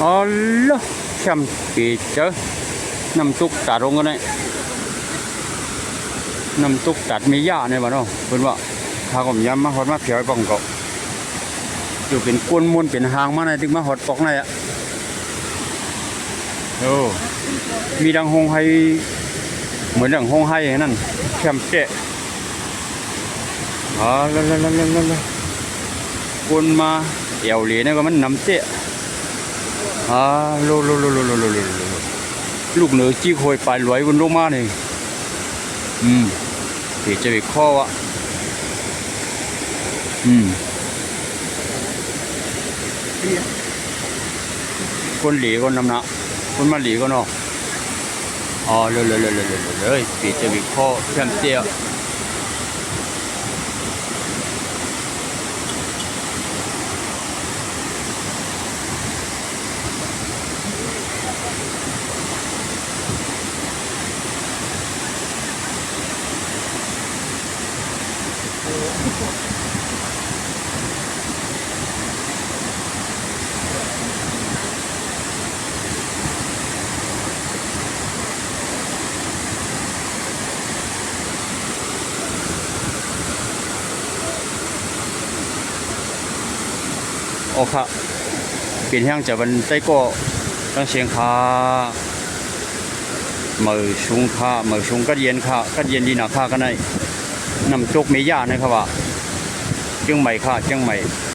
อ๋อเหรอแชมป์ปีเจอน้ำซุกตัดลงกันเลยน้ำซุกตัดมีหญ้าเนี่ยบ้านเราเพิ่นว่าถ้าผมย้ำมาหอดมาเผียวป้องเกาะอยู่เป็นก้นม้วนเป็นหางมาในถึงมาหอดปอกในอ่ะโอ้มีดังฮงไฮเหมือนดังฮงไฮนั่นแชมป์เจ๊อ๋อแล้วก้นมาเอวเหลียนี่ก็มันน้ำเจ๊โลลูกเหนือจี้โคยปลายลอยบนลงมาเนี่ยที่จะไปข้อวะคนหลีคนน้ำหนักคนมาหลีก็เนาะอ๋อเลยที่จะไปข้อแคมเตียโอเคเปลี่ยนแห้งจากวันใต้ก็ตั้งเสียงคาเหมือชุงก็เย็นดีหนาค่ากันได้นำจกเมียานะครับว่าเชียงใหม่ค่ะเชียงใหม่